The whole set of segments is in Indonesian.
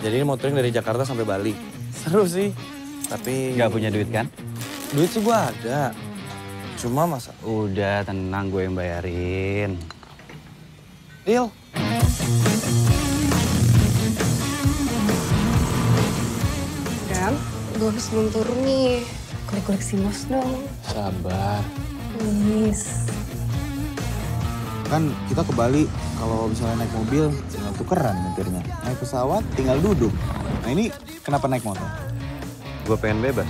Jadi ini mau touring dari Jakarta sampai Bali. Seru sih, tapi... Gak punya duit kan? Duit sih gue ada. Cuma masa... Udah, tenang, gue yang bayarin. Deal. Dan, gue habis belum turun nih. Kulik-kulik si Bos dong. Sabar. Please. Kan kita ke Bali, kalau misalnya naik mobil, tinggal tukeran nyetirnya. Naik pesawat, tinggal duduk. Nah ini kenapa naik motor? Gue pengen bebas.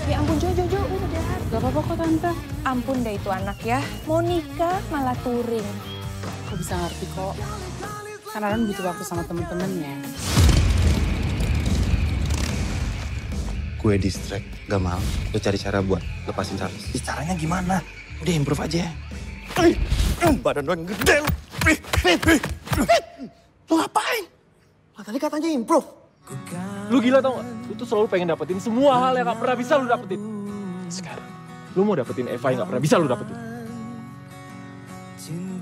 Ya ampun Jojo, udah. Gak apa-apa kok Tante. Ampun deh itu anak ya. Mau nikah malah touring. Aku bisa ngerti kok. Kan Aaron butuh waktu sama temen-temennya. Gue distract, gak mau. Lo cari cara buat lepasin Charles. Caranya gimana? Udah improve aja. Badan lo yang gede. Lo ngapain? Tadi katanya improve. Lu gila tau gak? Lu tuh selalu pengen dapetin semua hal yang gak pernah bisa lu dapetin. Sekarang, lu mau dapetin Eva yang gak pernah bisa lu dapetin.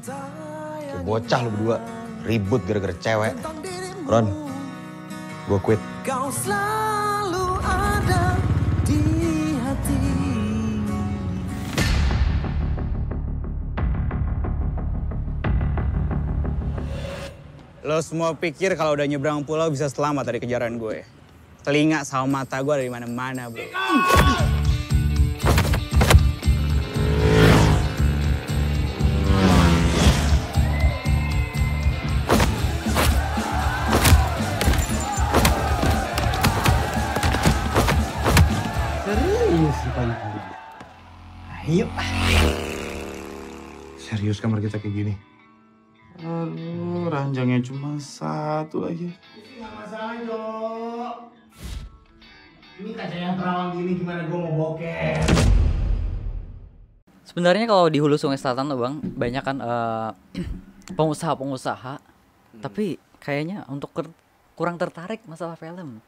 Kayak bocah lo berdua. Ribut gara-gara cewek. Ron, gue quit. Kau selalu ada di hati. Lo semua pikir kalau udah nyebrang pulau bisa selamat dari kejaran gue. Telinga sama mata gue dari mana-mana, bro. Serius sih banyak kali. Ayo. Serius kamar kita kayak gini? Aduh, ranjangnya cuma satu lagi. Nggak masalah, Jo. Ini kaca yang terawang gini gimana gue mau boker. Sebenarnya kalau di Hulu Sungai Selatan tuh Bang, banyak kan pengusaha-pengusaha. Tapi kayaknya untuk kurang tertarik masalah film.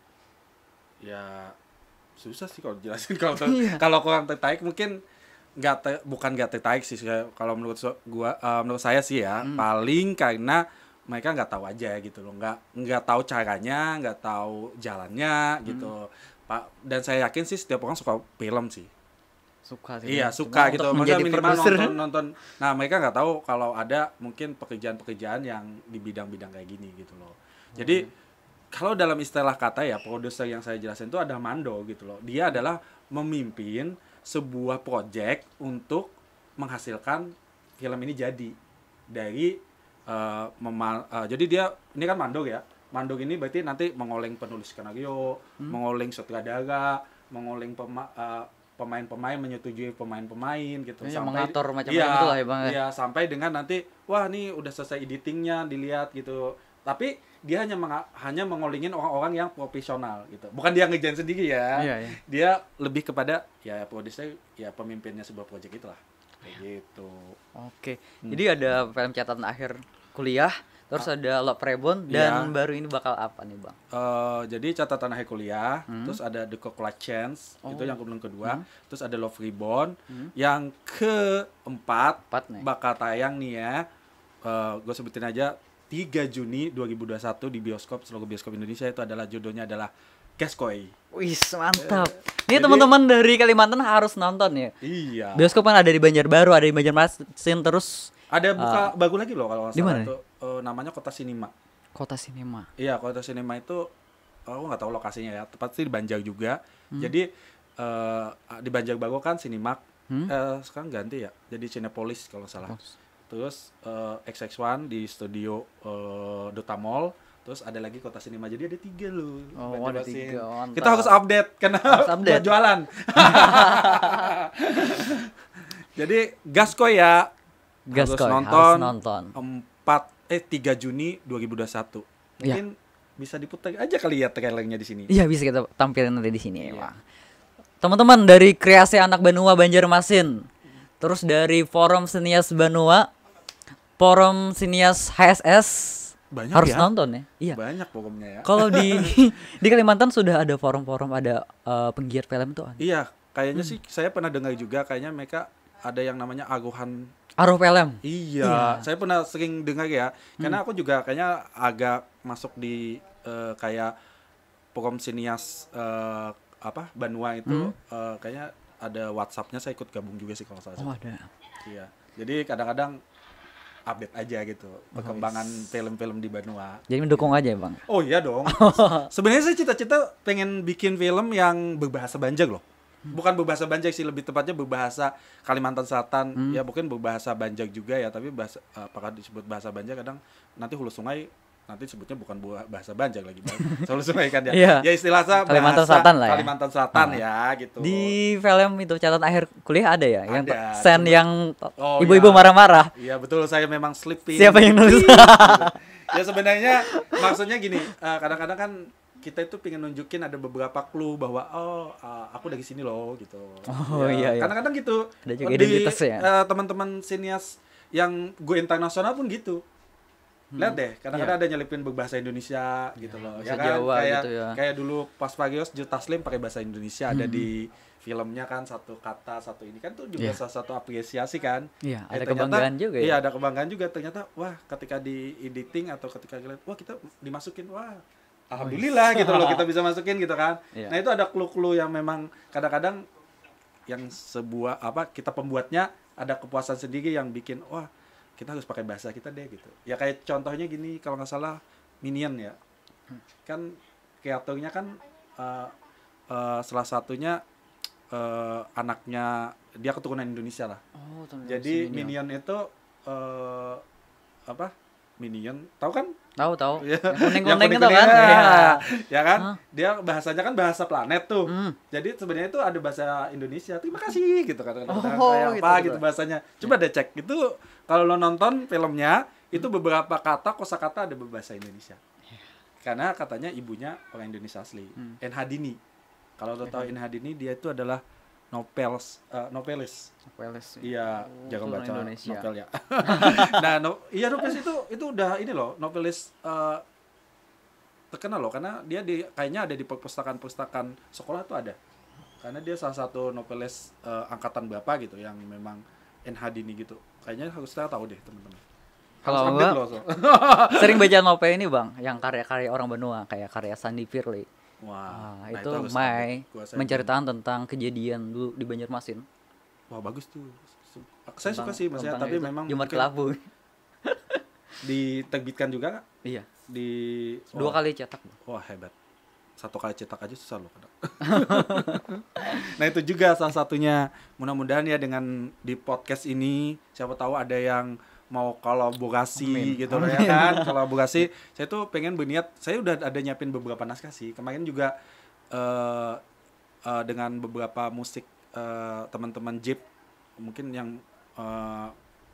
Ya susah sih kalau jelasin kalau kurang tertarik mungkin bukan nggak tertarik sih kalau menurut menurut saya sih ya paling karena mereka nggak tahu aja gitu loh, nggak tahu caranya, nggak tahu jalannya gitu Pak. Dan saya yakin sih setiap orang suka film sih, suka sih. Iya suka gitu, maksudnya minimal nonton. Nah mereka nggak tahu kalau ada mungkin pekerjaan-pekerjaan yang di bidang-bidang kayak gini gitu loh. Jadi kalau dalam istilah kata ya, produser yang saya jelasin itu ada Mando gitu loh. Dia adalah memimpin sebuah project untuk menghasilkan film ini jadi dari jadi dia ini kan mandor ya. Mandor ini berarti nanti mengoleng penulis skenario, mengoleng sutradara, mengoleng pemain-pemain, menyetujui pemain-pemain gitu. Ya, sampai mengatur macam-macam itulah ya Bang. Iya, sampai dengan nanti wah nih udah selesai editingnya, dilihat gitu. Tapi dia hanya mengolingin orang-orang yang profesional gitu. Bukan dia ngerjain sendiri ya. Iya. Dia lebih kepada ya produser, ya pemimpinnya sebuah proyek itulah. Kayak gitu. Oke. Jadi ada film catatan akhir kuliah, terus ada Love Reborn dan baru ini bakal apa nih Bang? Jadi catatan akhir kuliah, terus ada The Cockroach Chance, itu yang kedua, terus ada Love Reborn, yang keempat bakal tayang nih ya. Gue sebutin aja 3 Juni 2021 di bioskop, seluruh bioskop Indonesia. Itu adalah judulnya adalah Gaskoy. Wih, mantap. Ini teman-teman dari Kalimantan harus nonton ya. Iya. Bioskop kan ada di Banjarbaru, ada di Banjarmasin, terus ada buka baru lagi loh kalau nggak salah itu namanya Kota Sinema. Kota Sinema. Iya, Kota Sinema itu aku nggak tahu lokasinya ya, tepat sih di Banjar juga. Jadi di Banjarbaru kan Cinemark, sekarang ganti ya, jadi Cinepolis kalau nggak salah. Terus XX1 di studio Dota Mall. Terus ada lagi Kota Sinema, jadi ada 3 loh. Oh, ada 3. Kita harus update karena buat jualan. Jadi Gaskoy ya. Gaskoy harus nonton. 3 Juni 2021. Mungkin bisa diputar aja kali ya trailernya di sini. Iya, bisa kita tampilin nanti di sini ya. Teman-teman dari Kreasi Anak Banua Banjarmasin. Terus dari Forum Sinias Banua, Forum Sinias HSS, banyak harus nonton ya. Iya. Banyak pokoknya ya. Kalau di Kalimantan sudah ada forum-forum, ada penggiat film tuh. Iya, kayaknya sih saya pernah dengar juga, kayaknya mereka ada yang namanya Aruhan. Aruh film. Iya, saya pernah sering dengar ya. Karena aku juga kayaknya agak masuk di kayak program sinias Banua itu kayaknya ada WhatsApp-nya, saya ikut gabung juga sih kalau salah. Oh, ada. Iya. Jadi kadang-kadang update aja gitu perkembangan film-film di Banua. Jadi mendukung aja ya, Bang. Oh iya dong. Sebenarnya saya cita-cita pengen bikin film yang berbahasa Banjar loh. Bukan berbahasa Banjar sih, lebih tepatnya berbahasa Kalimantan Selatan. Ya mungkin berbahasa Banjar juga ya, tapi bahasa apakah disebut bahasa Banjar kadang nanti Hulu Sungai nanti sebutnya bukan bahasa Banjar lagi, Hulu Sungai kan ya. Iya. Ya istilahnya Kalimantan bahasa Selatan lah ya. Kalimantan Selatan ya gitu. Di film itu catatan akhir kuliah ada ya, yang Ada, scene cuma- yang Oh, ibu-ibu iya. marah-marah. Iya betul, saya memang sleeping. Siapa yang nulis? Gitu. Ya sebenarnya maksudnya gini, kadang-kadang kan kita itu pengen nunjukin ada beberapa clue bahwa aku dari sini loh gitu. Oh, Ya, iya. Kadang-kadang gitu. Ada juga identitasnya. Teman-teman sinias yang go internasional pun gitu. Lihat deh, kadang-kadang ada nyelipin berbahasa Indonesia gitu loh. bahasa Ya kan? Jawa Kayak gitu ya. kayak dulu pas Pagios Juta Slim pakai bahasa Indonesia ada di filmnya kan, satu kata satu ini kan tuh juga salah satu apresiasi kan. Iya, ada Ternyata- kebanggaan juga ya. Iya, ada kebanggaan juga. Ternyata wah, ketika di editing atau ketika lihat wah kita dimasukin, wah alhamdulillah gitu loh, kita bisa masukin gitu kan. Iya. Nah, itu ada clue-clue yang memang kadang-kadang yang sebuah kita pembuatnya ada kepuasan sendiri yang bikin wah, kita harus pakai bahasa kita deh gitu. Ya kayak contohnya gini, kalau nggak salah Minion ya. Kan kreatornya kan salah satunya anaknya, dia keturunan Indonesia lah. Oh, Jadi Minion itu Minion, tahu kan? Tahu. Ya, Yang yang kuning-kuning itu kuning-kuning, kan. ya. Iya. Ya kan? Dia bahasanya kan bahasa planet tuh. Jadi sebenarnya itu ada bahasa Indonesia. Terima kasih gitu kan. Kayak apa gitu bahasanya. Coba deh cek. Itu kalau lo nonton filmnya, itu beberapa kata kosakata ada berbahasa Indonesia. Karena katanya ibunya orang Indonesia asli. Enhadini. Kalau lo tahu Enhadini, dia itu adalah novelis. Iya, jangan keturunan baca Indonesia. novel ya. Nah, novelis itu udah ini loh, novelis terkenal loh, karena dia kayaknya ada di perpustakaan sekolah tuh ada. Karena dia salah satu novelis angkatan berapa gitu yang memang Enhadini gitu. Kayaknya harus kita tahu deh, teman-teman. Kalau Harus enggak, update loh, so. sering baca novel ini, Bang, yang karya-karya orang Benua, kayak karya Sandy Firly. Wah, Nah, nah itu harus Mai update. Gua saya menceritakan tentang kejadian dulu di Banjarmasin. Wah, bagus tuh. Saya suka sih maksudnya, tentang tapi itu. memang Jumat mungkin Kelabu. diterbitkan juga nggak? Iya. Di 2 kali cetak. Wah, hebat. 1 kali cetak aja susah loh kadang. Nah, itu juga salah satunya. Mudah-mudahan ya dengan di podcast ini siapa tahu ada yang mau kolaborasi gitu loh ya kan. Kolaborasi. Saya tuh pengen berniat, saya udah ada nyiapin beberapa naskah sih. Kemarin juga dengan beberapa musik teman-teman Jeep mungkin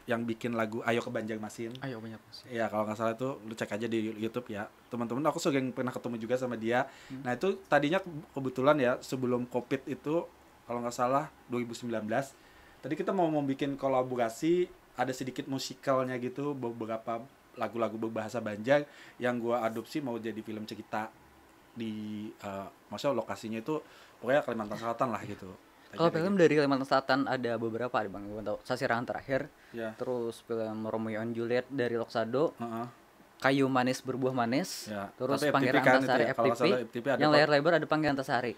yang bikin lagu Ayo ke Banjarmasin. Ayo Banjarmasin. Ya kalau nggak salah itu lu cek aja di YouTube ya. Teman-teman aku sering pernah ketemu juga sama dia. Nah itu tadinya kebetulan ya sebelum COVID itu kalau nggak salah 2019. Tadi kita mau bikin kolaborasi, ada sedikit musikalnya gitu, beberapa lagu-lagu berbahasa Banjar yang gua adopsi mau jadi film cerita di maksudnya lokasinya itu pokoknya Kalimantan Selatan lah gitu. Kalau film dari Kalimantan Selatan ada beberapa, ada Bang. Gue tahu Sasirangan Terakhir. Ya. Terus film Romeo and Juliet dari Loksado. Kayu Manis Berbuah Manis. Ya. Terus Tapi Pangeran FTP kan Antasari itu ya, kalau nggak salah FTP ada yang kok. layar lebar ada Pangeran Antasari.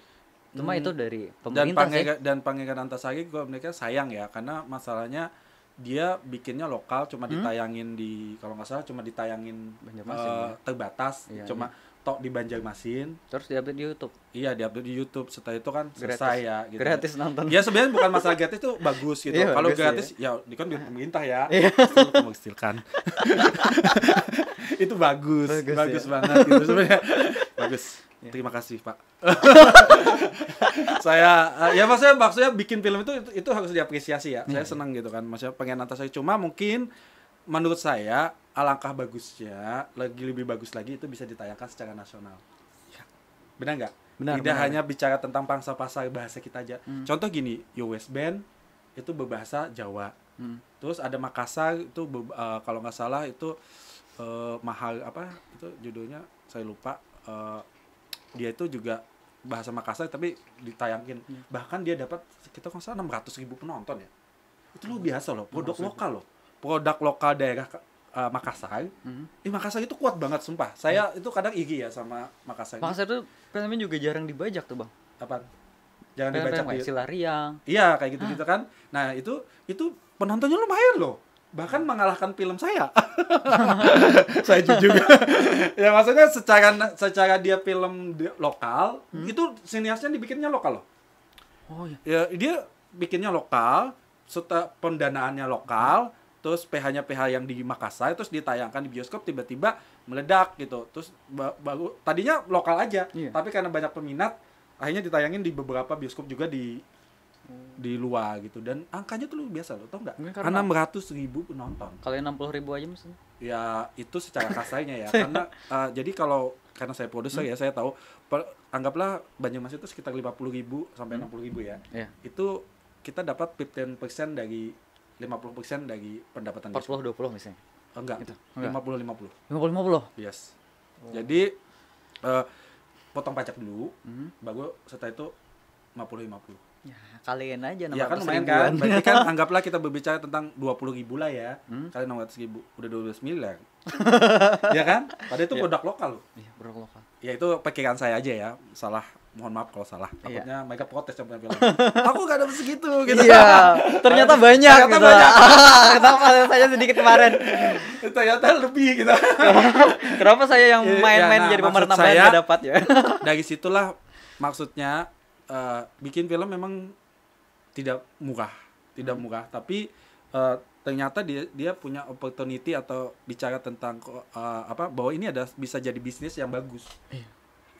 Cuma itu dari pemerintah sih. Dan Pangeran Antasari mereka sayang ya karena masalahnya dia bikinnya lokal cuma ditayangin di kalau nggak salah cuma ditayangin Banjarmasin, terbatas iya, cuma tok di Banjarmasin. Terus diupload di YouTube. Iya, diupload di YouTube. Setelah itu kan Gratis. selesai ya gitu. Gratis nonton. Ya sebenarnya bukan masalah gratis itu bagus gitu. Iya, Kalau bagus, gratis ya ini kan duit pemerintah ya. Iya. Menghasilkan. Itu bagus ya. banget gitu sebenarnya. Bagus. Terima kasih, Pak. Saya ya maksudnya bikin film itu harus diapresiasi ya. Saya senang gitu kan. Maksudnya pengen Antasari, cuma mungkin menurut saya alangkah bagusnya lebih bagus lagi itu bisa ditayangkan secara nasional. Benar nggak? Tidak hanya bicara tentang pangsa pasar bahasa kita aja. Contoh gini, Yo West Band itu berbahasa Jawa. Terus ada Makassar itu kalau nggak salah itu mahal apa itu judulnya saya lupa. Dia itu juga bahasa Makassar tapi ditayangin. Bahkan dia dapat sekitar 600.000 penonton ya. itu lu biasa loh, produk lokal loh. Produk lokal daerah Makassar. Makassar itu kuat banget sumpah. Saya itu kadang iri ya sama Makassar. Makassar tuh filmnya juga jarang dibajak tuh, Bang. Apaan? Jangan dibajak kayak Silariang. Iya, kayak gitu-gitu kan. Nah, itu penontonnya lumayan loh. Bahkan mengalahkan film saya. Saya jujur. Ya maksudnya secara dia film lokal, itu siniasnya dibikinnya lokal loh. Oh iya. Ya dia bikinnya lokal, pendanaannya lokal, terus PH-nya PH yang di Makassar, terus ditayangkan di bioskop tiba-tiba meledak gitu. Terus baru tadinya lokal aja, tapi karena banyak peminat, akhirnya ditayangin di beberapa bioskop juga di luar gitu, dan angkanya tuh lu biasa lo tau nggak? 600.000 penonton. Kalau 60.000 aja maksudnya? Ya itu secara kasarnya ya, jadi karena saya produser ya, saya tahu. Anggaplah Banjarmasin itu sekitar 50.000 sampai 60.000 ya. Itu kita dapat 15% dari 50% dari pendapatan. 40-20 misalnya? Enggak, gitu. 50-50. 50-50? Yes. Jadi potong pajak dulu, baru setelah itu 50-50. Ya, kalian aja 600.000. Ya kan lumayan kan. Berarti kan anggaplah kita berbicara tentang 20.000 lah ya. Kali 600.000 udah 12 miliar. Ya kan? Padahal itu produk lokal loh. Iya, produk lokal. Ya itu pikiran saya aja ya. Salah, mohon maaf kalau salah. Takutnya mereka protes sama film. Aku gak dapet segitu gitu. Iya. Ternyata banyak gitu. Kenapa saya sedikit kemarin? Ternyata lebih gitu. Kenapa saya yang main-main jadi pemeran tambahan gak dapat ya? Dari situlah maksudnya bikin film memang tidak murah, tapi ternyata dia punya opportunity atau bicara tentang bahwa ini bisa jadi bisnis yang bagus.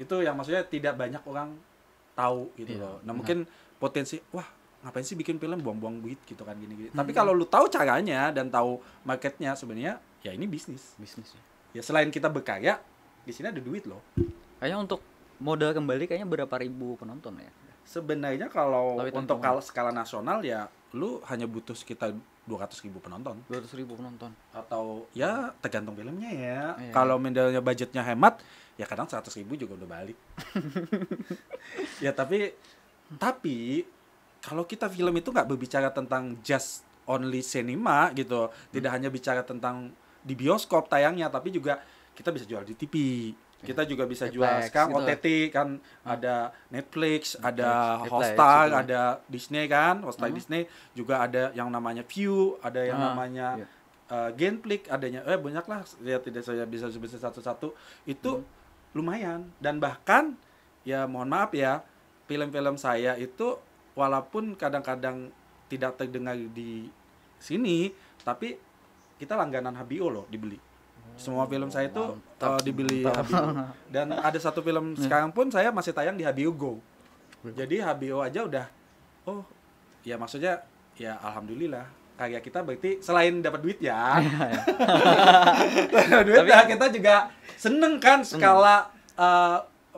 Itu yang maksudnya tidak banyak orang tahu gitu loh. Nah mungkin potensi, wah ngapain sih bikin film buang-buang duit gitu kan gini-gini. Tapi kalau lu tahu caranya dan tahu marketnya, sebenarnya ya ini bisnis. Ya selain kita berkarya, di sini ada duit loh. Kayaknya untuk modal kembali kayaknya berapa ribu penonton ya? Sebenarnya kalau untuk skala nasional ya lu hanya butuh sekitar 200.000 penonton. 200.000 penonton. Atau ya tergantung filmnya ya. Kalau misalnya budgetnya hemat, ya kadang 100.000 juga udah balik. Ya tapi kalau kita film itu nggak berbicara tentang just only cinema gitu, tidak hanya bicara tentang di bioskop tayangnya, tapi juga kita bisa jual di TV. Kita juga bisa jual sekarang gitu. OTT kan, ada Netflix, ada Hotstar, gitu. Ada Disney kan, Hotstar Disney, juga ada yang namanya View, ada yang namanya Genflix, adanya banyak lah, ya tidak saya bisa sebut satu-satu. Itu lumayan, dan bahkan ya mohon maaf ya, film-film saya itu walaupun kadang-kadang tidak terdengar di sini, tapi kita langganan HBO loh, dibeli. Semua film saya itu dibeli HBO. Dan ada satu film sekarang pun saya masih tayang di HBO Go. Jadi HBO aja udah, ya maksudnya ya alhamdulillah karya kita berarti selain dapat duit ya. Kita juga seneng kan skala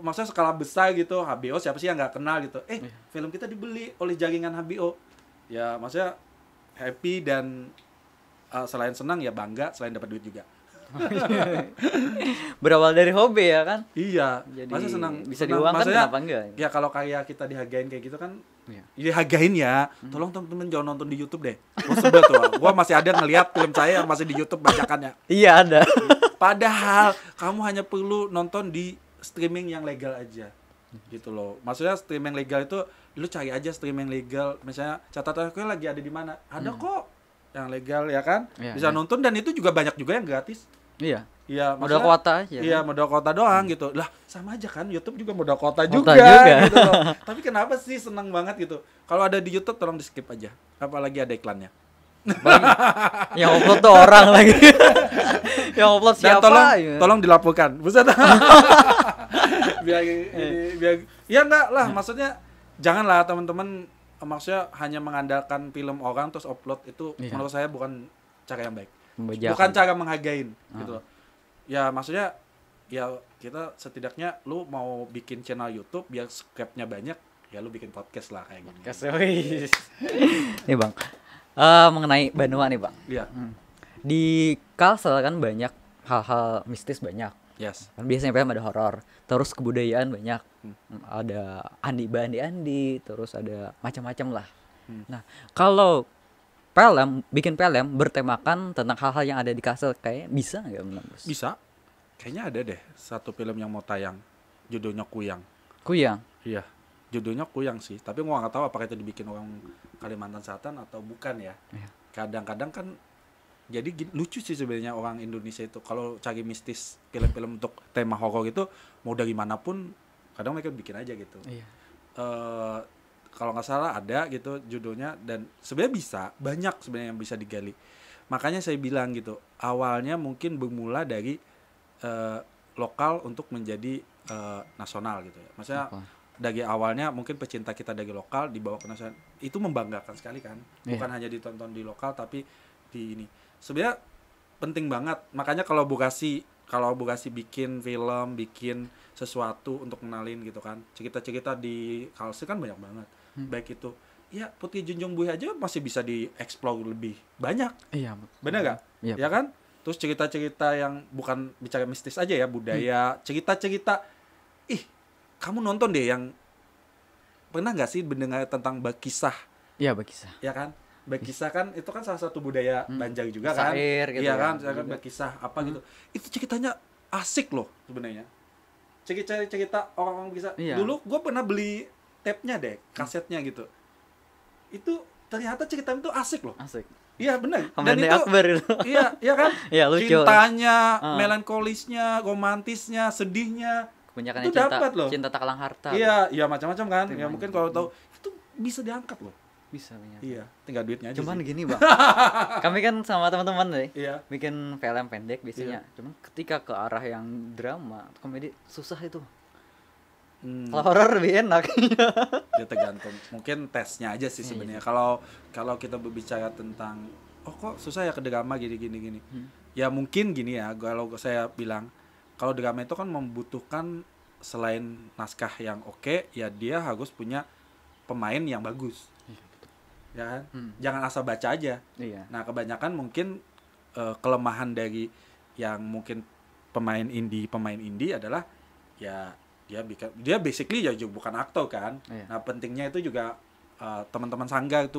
maksudnya skala besar gitu. HBO siapa sih yang nggak kenal gitu. Film kita dibeli oleh jaringan HBO. Ya maksudnya happy dan selain senang ya bangga, selain dapat duit juga. Berawal dari hobi ya kan? Iya. Jadi masa senang bisa diuangkan kenapa enggak? Ya kalau karya kita dihargain kayak gitu kan, dihargain ya. Tolong teman-teman jangan nonton di YouTube deh. Gua sebel tuh. Gua masih ada ngelihat film saya yang masih di YouTube bacakannya. Iya ada. Padahal kamu hanya perlu nonton di streaming yang legal aja. Gitu loh. Maksudnya streaming legal itu lu cari aja streaming legal. Misalnya catatannya lagi ada di mana? Ada kok yang legal ya kan? Bisa nonton, dan itu juga banyak juga yang gratis. Iya. Iya, modal kuota aja. Iya, kan? modal kuota doang gitu. Lah, sama aja kan, YouTube juga modal kuota juga. Gitu loh. Tapi kenapa sih senang banget gitu? Kalau ada di YouTube tolong di-skip aja. Apalagi ada iklannya. Yang upload tuh orang lagi. Yang upload siapa? Dan tolong dilaporkan. Buset. biar ya enggak lah, maksudnya janganlah teman-teman, maksudnya hanya mengandalkan film orang terus upload itu menurut saya bukan cara yang baik. Bukan cara menghargain gitu loh. Ya maksudnya ya kita setidaknya lu mau bikin channel YouTube biar subscribe-nya banyak, ya lu bikin podcast lah kayak gini. Nih Bang, mengenai Banua nih Bang. Iya. Di Kalsel kan banyak hal-hal mistis banyak. Yes. Kan biasanya film ada horor, terus kebudayaan banyak. Ada Andi, terus ada macam-macam lah. Nah, kalau bikin film bertemakan tentang hal-hal yang ada di Kalsel, kayak bisa nggak menurut Bos? Bisa. Kayaknya ada deh satu film yang mau tayang, judulnya Kuyang. Kuyang. Iya, judulnya Kuyang sih. Tapi gua nggak tahu apakah itu dibikin orang Kalimantan Selatan atau bukan ya. Iya. Kadang-kadang kan jadi lucu sih sebenarnya orang Indonesia itu kalau cari mistis film-film untuk tema horor itu mau dari manapun kadang mereka bikin aja gitu. Iya. Kalau nggak salah ada gitu judulnya dan sebenarnya bisa banyak sebenarnya yang bisa digali. Makanya saya bilang gitu awalnya mungkin bermula dari lokal untuk menjadi nasional gitu ya. Maksudnya dari awalnya mungkin pecinta kita dari lokal dibawa ke nasional itu membanggakan sekali kan. Bukan hanya ditonton di lokal tapi di ini. Sebenarnya penting banget. Makanya kalau Bukasi bikin film, bikin sesuatu untuk kenalin gitu kan. Cerita-cerita di Kalsel kan banyak banget. Baik itu ya Putri Junjung Buih aja masih bisa dieksplor lebih banyak. Iya. Bener gak? Iya. Ya kan? Terus cerita-cerita yang bukan bicara mistis aja ya, budaya, cerita-cerita. Kamu nonton deh yang pernah gak sih mendengar tentang Bakisah? Iya, Bakisah. Ya kan? Bakisah kan itu kan salah satu budaya Banjar juga kan? Sair gitu. Iya kan? Bakisah apa gitu. Itu ceritanya asik loh sebenarnya. Cerita orang-orang bisa. Iya. Dulu gue pernah beli tape-nya deh, kasetnya gitu. Itu ternyata ceritanya itu asik loh. Asik. Iya benar. Dan itu Akbar itu. Iya kan? Iya, lucu. Cintanya, melankolisnya, romantisnya, sedihnya. Kebanyakan itu dapat loh. Cinta tak kalang harta. Iya macam-macam kan. Ya mungkin kalau tahu itu bisa diangkat loh. Bisa banyak. Iya, tinggal duitnya aja. Cuman sih. gini, Bang. Kami kan sama teman-teman nih. Iya. Bikin film pendek biasanya. Cuman ketika ke arah yang drama, komedi susah itu. Kalau horor lebih enak. Ya tergantung. Mungkin tesnya aja sih sebenarnya. Kalau kita berbicara tentang kok susah ya ke drama gini. Ya mungkin gini ya, kalau saya bilang kalau drama itu kan membutuhkan selain naskah yang oke, ya dia harus punya pemain yang bagus. Ya kan? Jangan asal baca aja. Iya. Nah, kebanyakan mungkin kelemahan dari yang mungkin pemain indie adalah ya dia basically ya juga bukan aktor kan. Iya. Nah, pentingnya itu juga teman-teman sanggar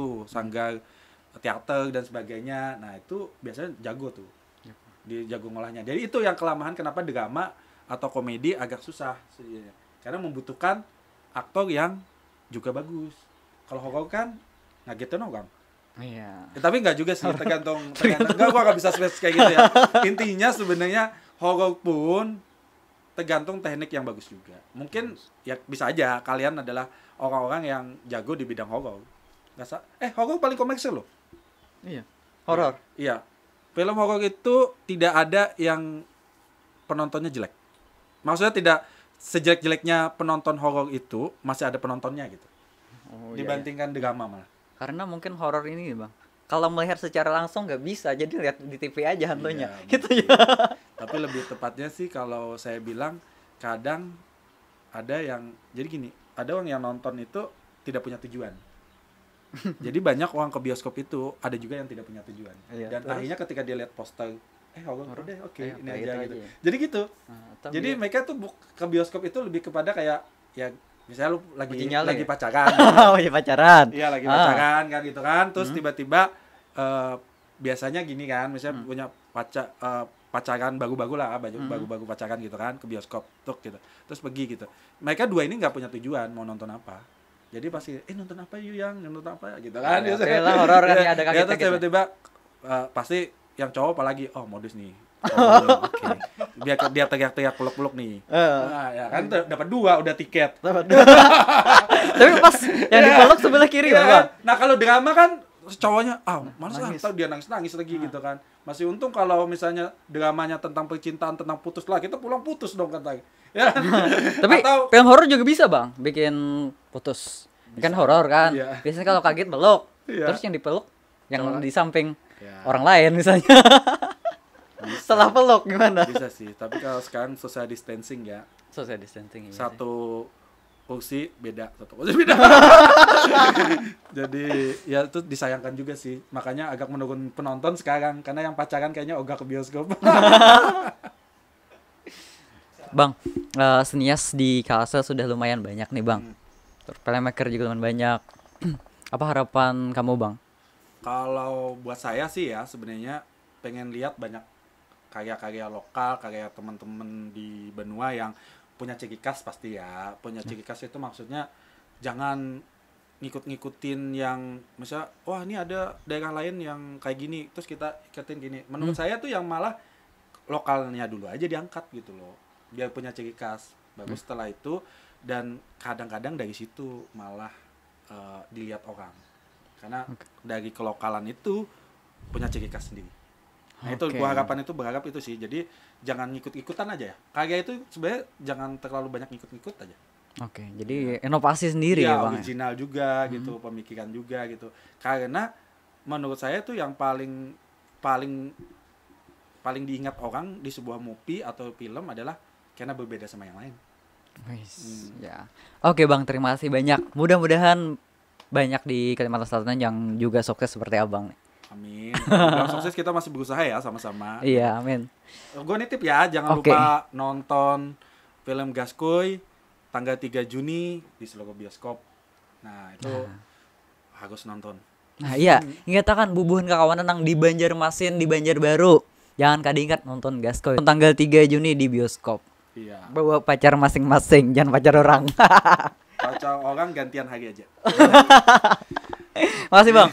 teater dan sebagainya. Nah, itu biasanya jago tuh. Di jago ngolahnya. Jadi itu yang kelemahan kenapa drama atau komedi agak susah sebenarnya. Karena membutuhkan aktor yang juga bagus. Kalau horor kan ngagetin orang. Iya. Ya, tapi enggak juga sih, tergantung. Enggak, gua enggak bisa spesifik kayak gitu ya. Intinya sebenarnya horor pun tergantung teknik yang bagus juga. Mungkin ya bisa aja kalian adalah orang-orang yang jago di bidang horor. Horor paling komersil loh. Iya. Horor. Iya. Film horor itu tidak ada yang penontonnya jelek. Maksudnya tidak sejelek-jeleknya penonton horor itu masih ada penontonnya gitu. Dibandingkan drama malah. Karena mungkin horor ini, Bang, kalau melihat secara langsung nggak bisa, jadi lihat di TV aja hantunya. Gitu ya. Tapi lebih tepatnya sih kalau saya bilang kadang ada yang jadi gini, ada orang yang nonton itu tidak punya tujuan. Jadi banyak orang ke bioskop itu ada juga yang tidak punya tujuan. Dan akhirnya ketika dia lihat poster horor deh, ini aja gitu. Jadi gitu. Jadi mereka tuh ke bioskop itu lebih kepada kayak ya misalnya lu lagi pacaran. Lagi pacaran. Iya, lagi pacaran kan gitu kan. Terus tiba-tiba biasanya gini kan, misalnya punya pacaran baru-baru lah, baru-baru pacaran gitu kan, ke bioskop tuh gitu. Terus pergi gitu. Mereka dua ini nggak punya tujuan mau nonton apa. Jadi pasti nonton apa yang nonton apa gitu kan. Oke lah, horor kan ya ada kaget. Terus tiba-tiba pasti yang cowok apalagi modus nih. Oke. Biar dia teriak-teriak peluk-peluk nih. Nah, ya kan dapat 2 udah tiket. Tapi pas yang dipeluk sebelah kiri Bang. Nah, kalau drama kan cowoknya males atau dia nangis lagi gitu kan. Masih untung kalau misalnya dramanya tentang percintaan, tentang putus lah, kita pulang putus dong katanya. Ya. Tapi film horor juga bisa, Bang, bikin putus. Kan horor kan. Iya. Biasanya kalau kaget peluk. Iya. Terus yang dipeluk yang di samping orang lain misalnya. Setelah peluk gimana? Bisa sih, tapi kalau sekarang social distancing ya. Social distancing. Satu kursi beda. Jadi ya itu disayangkan juga sih. Makanya agak menurun penonton sekarang karena yang pacaran kayaknya ogah ke bioskop. Bang, senias di Kalsel sudah lumayan banyak nih, Bang. Filmmaker juga lumayan banyak. Apa harapan kamu, Bang? Kalau buat saya sih ya sebenarnya pengen lihat banyak karya-karya lokal, karya teman-teman di benua yang punya ciri khas pasti ya. Punya ciri khas itu maksudnya jangan ngikut-ngikutin yang misalnya wah ini ada daerah lain yang kayak gini terus kita ikutin gini. Menurut saya tuh yang malah lokalnya dulu aja diangkat gitu loh. Biar punya ciri khas. Bagus setelah itu dan kadang-kadang dari situ malah dilihat orang. Karena dari kelokalan itu punya ciri khas sendiri. Nah itu gua berharap itu sih. Jadi jangan ngikut-ikutan aja ya. Karya itu sebenarnya jangan terlalu banyak ngikut-ngikut aja. Oke, jadi inovasi sendiri ya, Bang. Original juga gitu, pemikiran juga gitu. Karena menurut saya tuh yang paling diingat orang di sebuah movie atau film adalah karena berbeda sama yang lain. Ya. Oke, Bang, terima kasih banyak. Mudah-mudahan banyak di Kalimantan Selatan yang juga sukses seperti Abang nih. Amin. Bilang sukses kita masih berusaha ya sama-sama. Iya, amin. Gue nitip ya, jangan lupa nonton film Gaskoy tanggal 3 Juni di seluruh bioskop. Nah, itu harus nonton. Nah, iya, ingatakan bubuhan kakawanan nang di Banjarmasin, di Banjarbaru. Jangan kadingat nonton Gaskoy tanggal 3 Juni di bioskop. Iya. Bawa pacar masing-masing, jangan pacar orang. Pacar orang gantian hari aja. Makasih, Bang.